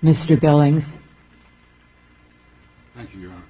Mr. Billings. Thank you, Your Honor.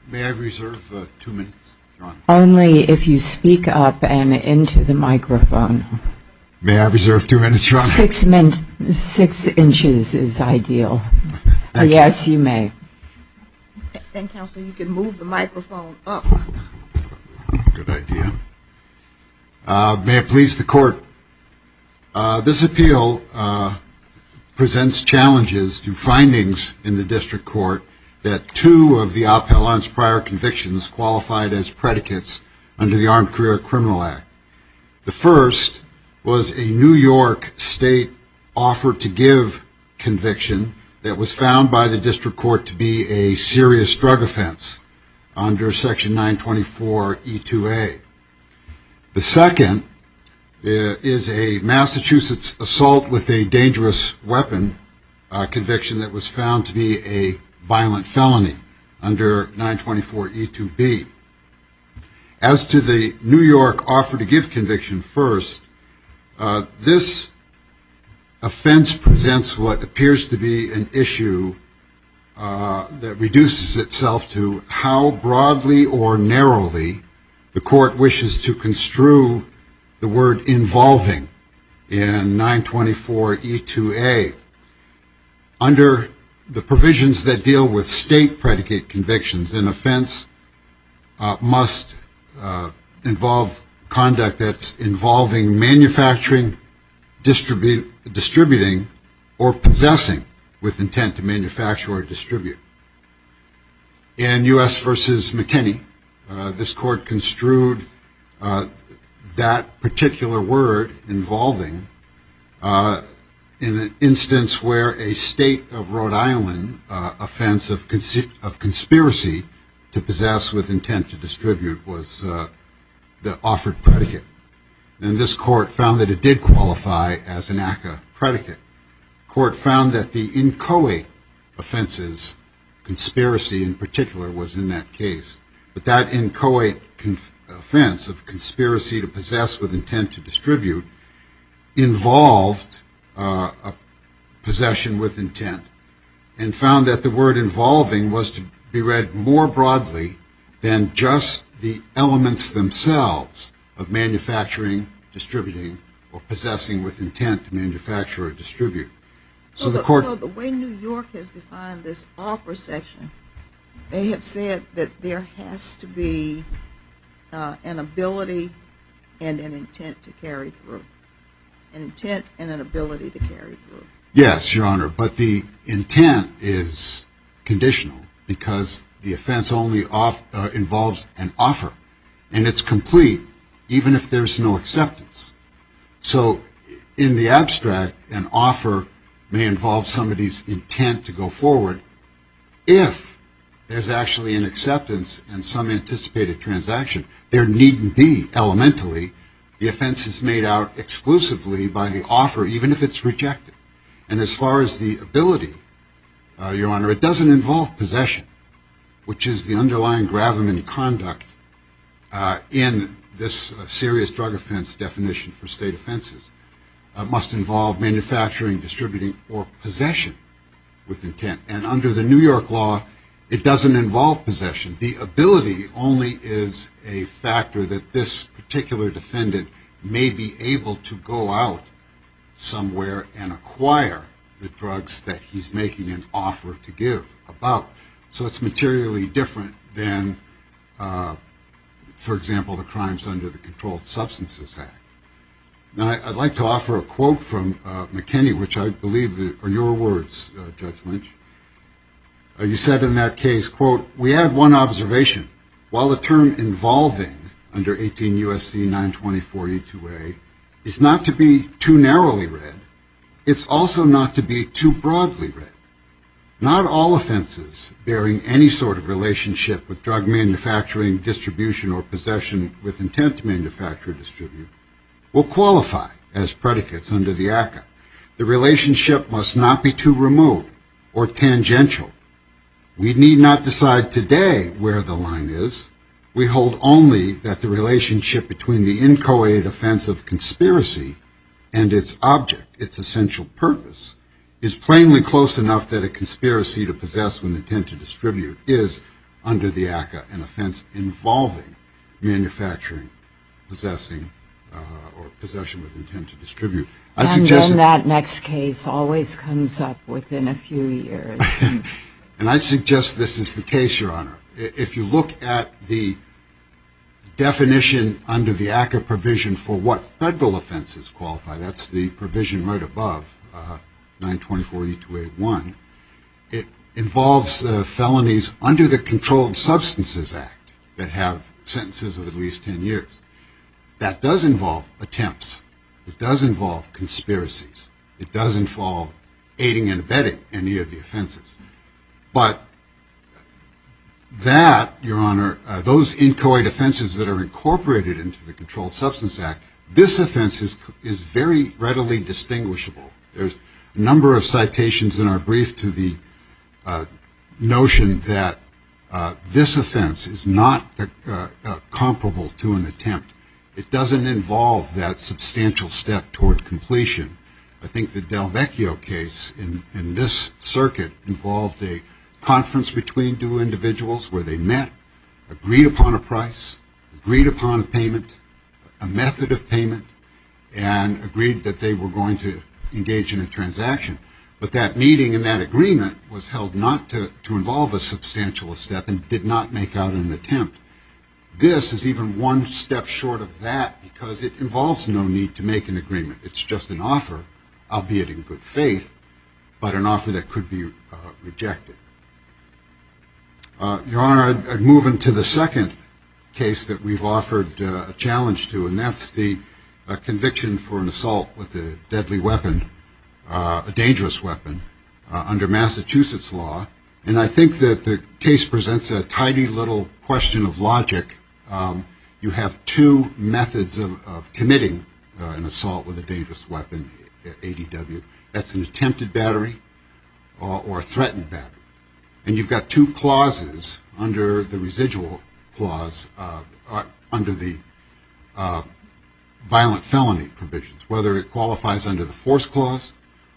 May I reserve 2 minutes, Your Honor? Only if you speak up and into the microphone. May I reserve 2 minutes, Your Honor? 6 inches is ideal. Thank yes, you may. And, Counsel, you can move the microphone up. Good idea. May it please the Court, this appeal presents challenges to findings in the District Court that 2 of the appellant's prior convictions qualified as predicates under the Armed Career Criminal Act. The first was a New York State offer to give conviction that was found by the District Court to be a serious drug offense under Section 924E2A. The second is a Massachusetts assault with a dangerous weapon conviction that was found to be a violent felony under 924E2B. As to the New York offer to give conviction first, this offense presents what appears to be an issue that reduces itself to how broadly or narrowly the Court wishes to construe the word involving in 924E2A. Under the provisions that deal with state predicate convictions, an offense must involve conduct that's involving manufacturing, distributing, or possessing with intent to manufacture or distribute. In U.S. v. McKinney, this Court construed that particular word, involving, in an instance where a state of Rhode Island offense of conspiracy to possess with intent to distribute was the offered predicate. And this Court found that it did qualify as an ACCA predicate. The Court found that the inchoate offenses, conspiracy in particular, was in that case. But that inchoate offense of conspiracy to possess with intent to distribute involved a possession with intent, and found that the word involving was to be read more broadly than just the elements themselves of manufacturing, distributing, or possessing with intent to manufacture or distribute. So the way New York has defined this offer section, they have said that there has to be an ability and an intent to carry through. An intent and an ability to carry through. Yes, Your Honor, but the intent is conditional because the offense only involves an offer, and it's complete even if there's no acceptance. So in the abstract, an offer may involve somebody's intent to go forward if there's actually an acceptance and some anticipated transaction. There needn't be, elementally. The offense is made out exclusively by the offer, even if it's rejected. And as far as the ability, Your Honor, it doesn't involve possession, which is the underlying gravamen conduct in this serious drug offense definition for state offenses. Must involve manufacturing, distributing, or possession with intent. And under the New York law, it doesn't involve possession. The ability only is a factor that this particular defendant may be able to go out somewhere and acquire the drugs that he's making an offer to give about. So it's materially different than, for example, the crimes under the Controlled Substances Act. Now, I'd like to offer a quote from McKinney, which I believe are your words, Judge Lynch. You said in that case, quote, "We add one observation. While the term involving under 18 U.S.C. 924E2A is not to be too narrowly read, it's also not to be too broadly read. Not all offenses bearing any sort of relationship with drug manufacturing, distribution, or possession with intent to manufacture or distribute will qualify as predicates under the ACCA. The relationship must not be too remote or tangential. We need not decide today where the line is. We hold only that the relationship between the inchoate offense of conspiracy and its object, its essential purpose, is plainly close enough that a conspiracy to possess with intent to distribute is, under the ACCA, an offense involving manufacturing, possessing, or possession with intent to distribute. And then that next case always comes up within a few years. And I suggest this is the case, Your Honor. If you look at the definition under the ACCA provision for what federal offenses qualify, that's the provision right above, 924E2A1, it involves felonies under the Controlled Substances Act that have sentences of at least 10 years. That does involve attempts. It does involve conspiracies. It does involve aiding and abetting any of the offenses. But that, Your Honor, those inchoate offenses that are incorporated into the Controlled Substance Act, this offense is very readily distinguishable. There's a number of citations in our brief to the notion that this offense is not comparable to an attempt. It doesn't involve that substantial step toward completion. I think the Del Vecchio case in this circuit involved a conference between two individuals where they met, agreed upon a price, agreed upon a payment, a method of payment, and agreed that they were going to engage in a transaction. But that meeting and that agreement was held not to involve a substantial step and did not make out an attempt. This is even one step short of that because it involves no need to make an agreement. It's just an offer, albeit in good faith, but an offer that could be rejected. Your Honor, I'd move into the second case that we've offered a challenge to, and that's the conviction for an assault with a deadly weapon, a dangerous weapon, under Massachusetts law. And I think that the case presents a tidy little question of logic. You have two methods of committing an assault with a dangerous weapon, ADW. That's an attempted battery or a threatened battery. And you've got two clauses under the residual clause, under the violent felony provisions, whether it qualifies under the force clause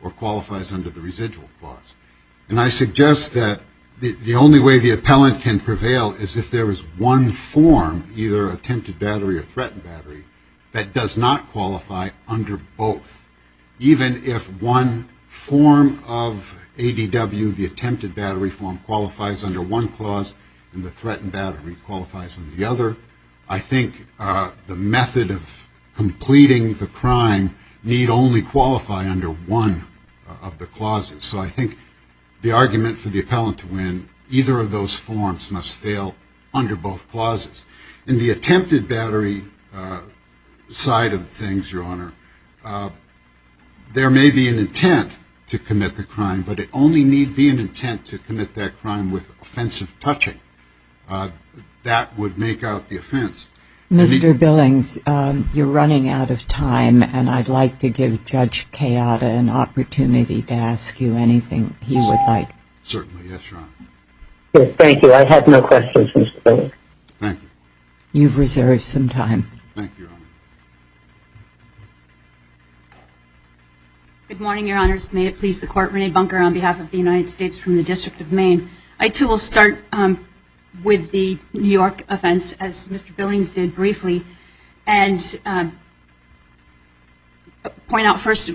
or qualifies under the residual clause. And I suggest that the only way the appellant can prevail is if there is one form, either attempted battery or threatened battery, that does not qualify under both. Even if one form of ADW, the attempted battery form, qualifies under one clause and the threatened battery qualifies under the other, I think the method of completing the crime need only qualify under one of the clauses. So I think the argument for the appellant to win, either of those forms must fail under both clauses. In the attempted battery side of things, Your Honor, there may be an intent to commit the crime, but it only need be an intent to commit that crime with offensive touching. That would make out the offense. Mr. Billings, you're running out of time, and I'd like to give Judge Kayada an opportunity to ask you anything he would like. Certainly, yes, Your Honor. Yes, thank you. I have no questions, Mr. Billings. Thank you. You've reserved some time. Thank you, Your Honor. Good morning, Your Honors. May it please the Court, Renee Bunker on behalf of the United States from the District of Maine. I, too, will start with the New York offense, as Mr. Billings did briefly, and point out first,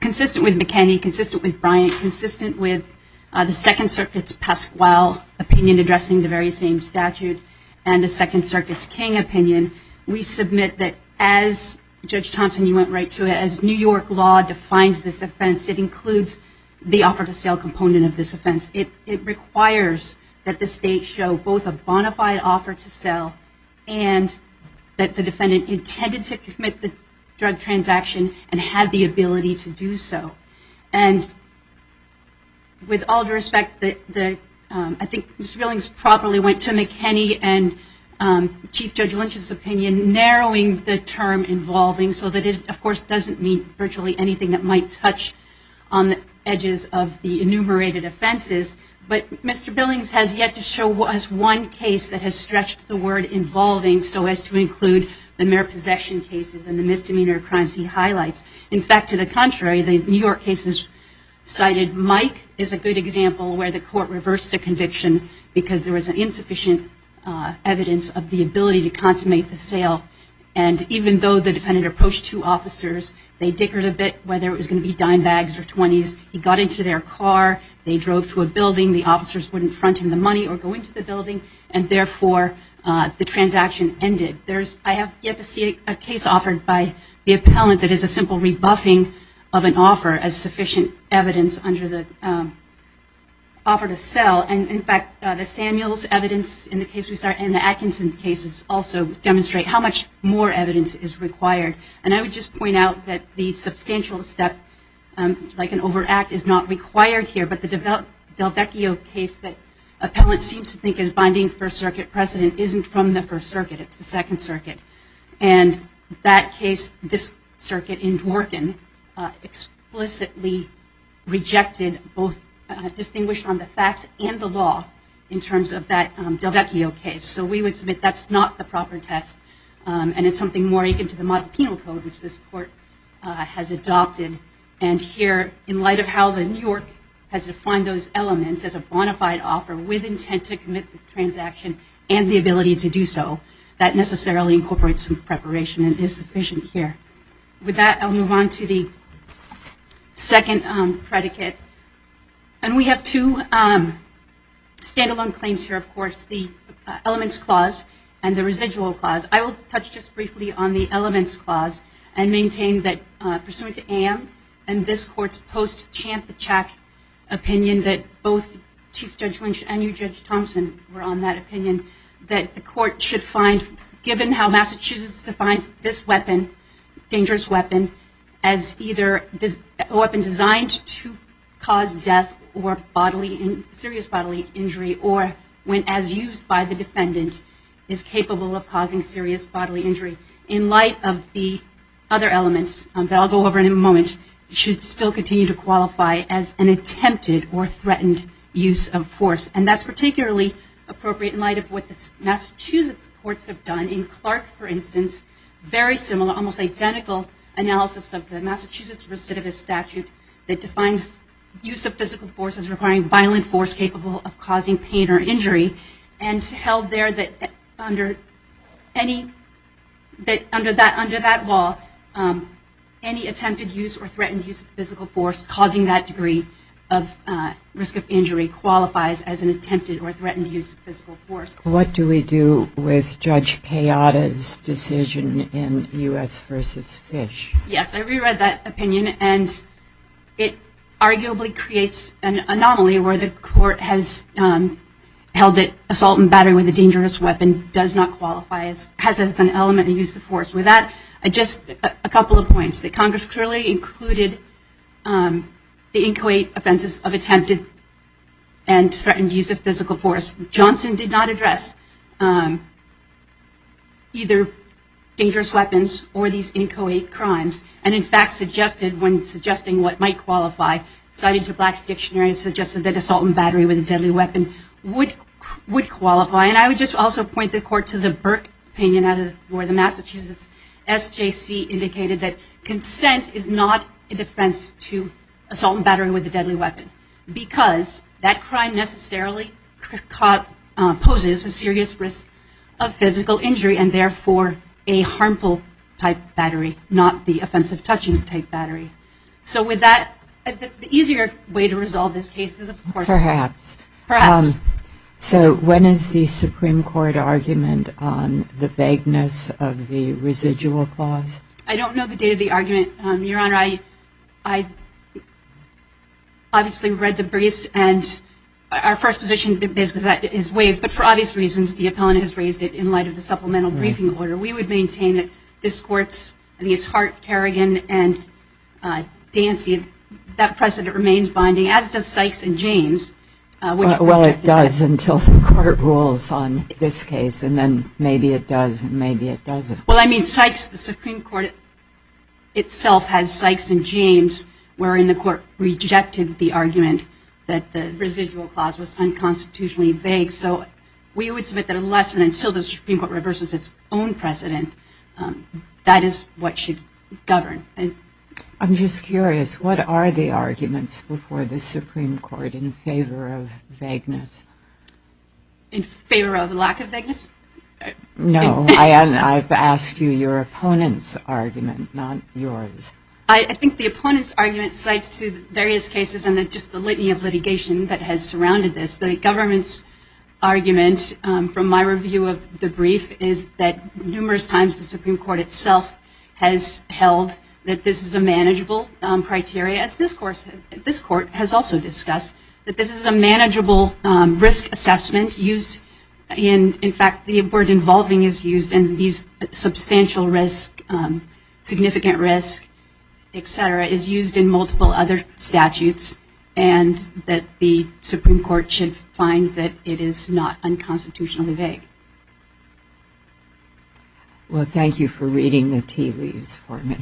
consistent with McKinney, consistent with Bryant, consistent with the Second Circuit's Pasquale opinion addressing the very same statute, and the Second Circuit's King opinion, we submit that as Judge Thompson, you went right to it, as New York law defines this offense, it includes the offer to sale component of this offense. It requires that the state show both a bona fide offer to sell and that the defendant intended to commit the drug transaction and had the ability to do so. And with all due respect, I think Mr. Billings properly went to McKinney and Chief Judge Lynch's opinion, narrowing the term involving so that it, of course, doesn't mean virtually anything that might touch on the edges of the enumerated offenses. But Mr. Billings has yet to show us one case that has stretched the word involving so as to include the mere possession cases and the misdemeanor crimes he highlights. In fact, to the contrary, the New York cases cited Mike is a good example where the court reversed a conviction because there was an insufficient evidence of the ability to consummate the sale. And even though the defendant approached two officers, they dickered a bit whether it was going to be dime bags or 20s. He got into their car. They drove to a building. The officers wouldn't front him the money or go into the building, and therefore the transaction ended. I have yet to see a case offered by the appellant that is a simple rebuffing of an offer as sufficient evidence under the offer to sell. And in fact, the Samuels evidence in the case we saw and the Atkinson cases also demonstrate how much more evidence is required. And I would just point out that the substantial step, like an overt act, is not required here, but the Del Vecchio case that appellant seems to think is binding First Circuit precedent isn't from the First Circuit, it's the Second Circuit. And that case, this circuit in Dworkin, explicitly rejected both distinguished on the facts and the law in terms of that Del Vecchio case. So we would submit that's not the proper test, and it's something more akin to the model penal code, which this court has adopted. And here, in light of how the New York has defined those elements as a bona fide offer with intent to commit the transaction and the ability to do so, that necessarily incorporates some preparation and is sufficient here. With that, I'll move on to the second predicate. And we have two standalone claims here, of course, the elements clause and the residual clause. I will touch just briefly on the elements clause and maintain that pursuant to AM and this court's post-Champ-the-Chack opinion, that both Chief Judge Lynch and you, Judge Thompson, were on that opinion, that the court should find, given how Massachusetts defines this weapon, dangerous weapon, as either a weapon designed to cause death or serious bodily injury, or when as used by the defendant is capable of causing serious bodily injury. In light of the other elements that I'll go over in a moment, it should still continue to qualify as an attempted or threatened use of force. And that's particularly appropriate in light of what the Massachusetts courts have done. In Clark, for instance, very similar, almost identical analysis of the Massachusetts recidivist statute that defines use of physical force as requiring violent force capable of causing pain or injury, and held there that under that law, any attempted use or threatened use of physical force causing that degree of risk of injury qualifies as an attempted or threatened use of physical force. What do we do with Judge Kayada's decision in U.S. versus Fish? Yes, I reread that opinion, and it arguably creates an anomaly where the court has held that assault and battery with a dangerous weapon does not qualify as an element of use of force. With that, just a couple of points. That Congress clearly included the inchoate offenses of attempted and threatened use of physical force. Johnson did not address either dangerous weapons or these inchoate crimes, and in fact suggested, when suggesting what might qualify, cited to Black's Dictionary, suggested that assault and battery with a deadly weapon would qualify. And I would just also point the court to the Burke opinion out of where the Massachusetts SJC indicated that consent is not a defense to assault and battery with a deadly weapon, because that crime necessarily poses a serious risk of physical injury and therefore a harmful type battery, not the offensive touching type battery. So with that, the easier way to resolve this case is, of course... Perhaps. So when is the Supreme Court argument on the vagueness of the residual clause? I don't know the date of the argument, Your Honor. I obviously read the briefs, and our first position basically is that it is waived, but for obvious reasons the appellant has raised it in light of the supplemental briefing order. We would maintain that this court's, I think it's Hart, Kerrigan, and Dancy, that precedent remains binding, as does Sykes and James. Well, it does until the court rules on this case, and then maybe it does and maybe it doesn't. Well, I mean, Sykes, the Supreme Court itself has Sykes and James, wherein the court rejected the argument that the residual clause was unconstitutionally vague. So we would submit that unless and until the Supreme Court reverses its own precedent, that is what should govern. I'm just curious, what are the arguments before the Supreme Court in favor of vagueness? In favor of lack of vagueness? No, I've asked you your opponent's argument, not yours. I think the opponent's argument cites to various cases and just the litany of litigation that has surrounded this. The government's argument, from my review of the brief, is that numerous times the Supreme Court itself has held that this is a manageable criteria, as this court has also discussed, that this is a manageable risk assessment used in fact, the word involving is used in these substantial risk, significant risk, et cetera, is used in multiple other statutes, and that the Supreme Court should find that it is not unconstitutionally vague. Well, thank you for reading the tea leaves for me.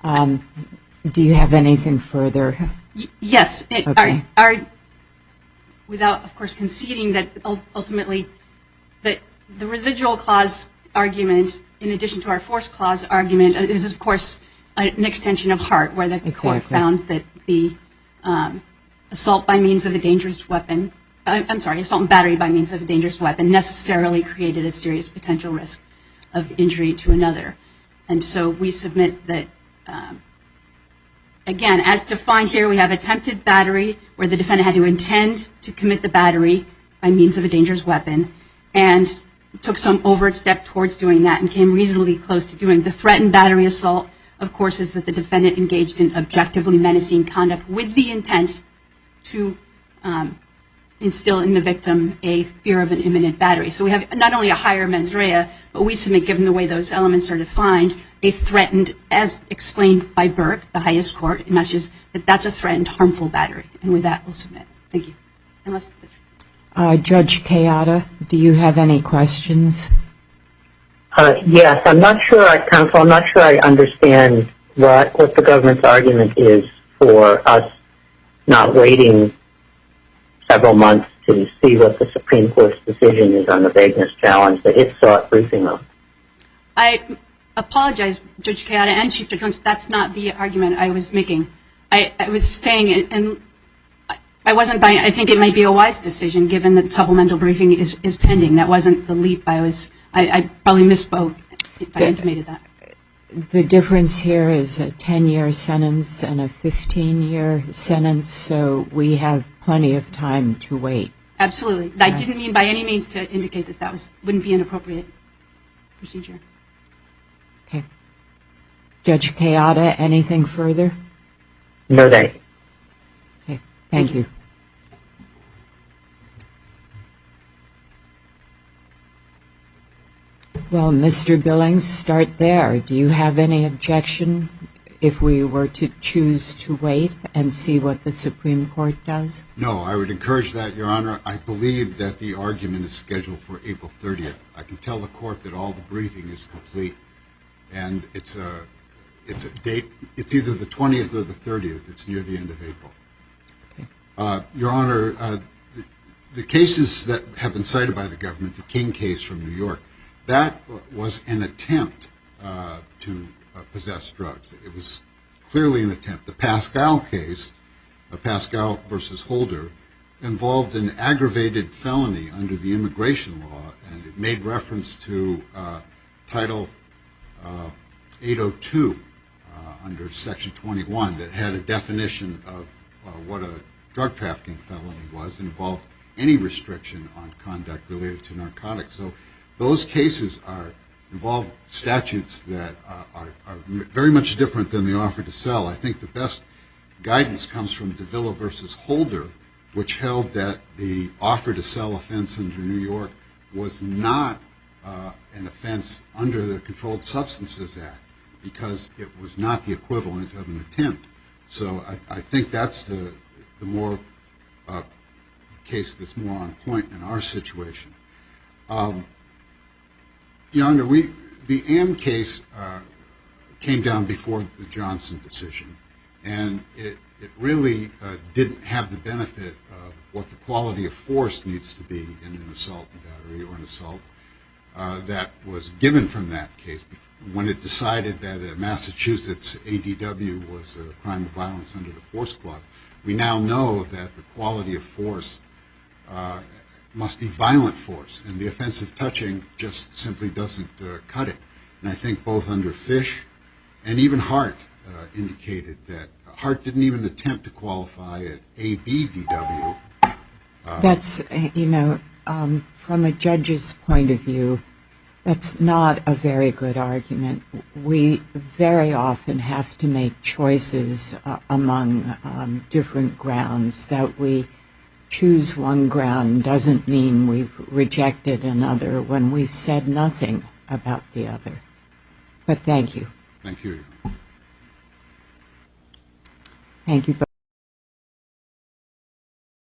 Do you have anything further? Yes. Okay. Without, of course, conceding that ultimately that the residual clause argument, in addition to our force clause argument, is, of course, an extension of Hart, where the court found that the assault by means of a dangerous weapon, assault and battery by means of a dangerous weapon necessarily created a serious potential risk of injury to another. And so we submit that, again, as defined here, we have attempted battery, where the defendant had to intend to commit the battery by means of a dangerous weapon, and took some overt step towards doing that and came reasonably close to doing. The threatened battery assault, of course, is that the defendant engaged in objectively menacing conduct with the intent to instill in the victim a fear of an imminent battery. So we have not only a higher mens rea, but we submit, given the way those elements are defined, a threatened, as explained by Burke, the highest court in Massachusetts, that that's a threatened, harmful battery. And with that, we'll submit. Thank you. Judge Kayada, do you have any questions? Yes, I'm not sure, counsel, I'm not sure I understand what the government's argument is for us not waiting several months to see what the Supreme Court's decision is on the vagueness challenge that it sought briefing on. I apologize, Judge Kayada and Chief Judge Lynch, that's not the argument I was making. I was saying, and I wasn't buying, I think it might be a wise decision given that supplemental briefing is pending. That wasn't the leap I probably misspoke if I intimated that. The difference here is a 10-year sentence and a 15-year sentence, so we have plenty of time to wait. Absolutely. I didn't mean by any means to indicate that that wouldn't be an appropriate procedure. Okay. Judge Kayada, anything further? No, thank you. Okay, thank you. Well, Mr. Billings, start there. Do you have any objection if we were to choose to wait and see what the Supreme Court does? No, I would encourage that, Your Honor. I believe that the argument is scheduled for April 30th. I can tell the court that all the briefing is complete, and it's a date. It's either the 20th or the 30th. It's near the end of April. Okay. Your Honor, the cases that have been cited by the government, the King case from New York, that was an attempt to possess drugs. It was clearly an attempt. The Pascal case, Pascal versus Holder, involved an aggravated felony under the immigration law, and it made reference to Title 802 under Section 21 that had a definition of what a drug trafficking felony was and involved any restriction on conduct related to narcotics. So those cases involve statutes that are very much different than the offer to sell. I think the best guidance comes from Davila versus Holder, which held that the offer to sell offense under New York was not an offense under the Controlled Substances Act because it was not the equivalent of an attempt. So I think that's the more case that's more on point in our situation. Your Honor, the Am case came down before the Johnson decision, and it really didn't have the benefit of what the quality of force needs to be in an assault and battery or an assault. that was given from that case when it decided that Massachusetts ADW was a crime of violence under the Force Clause. We now know that the quality of force must be violent force, and the offensive touching just simply doesn't cut it. And I think both under Fish and even Hart indicated that Hart didn't even attempt to qualify at ABDW. That's, from a judge's point of view, that's not a very good argument. We very often have to make choices among different grounds. That we choose one ground doesn't mean we've rejected another when we've said nothing about the other. But thank you. Thank you. Thank you.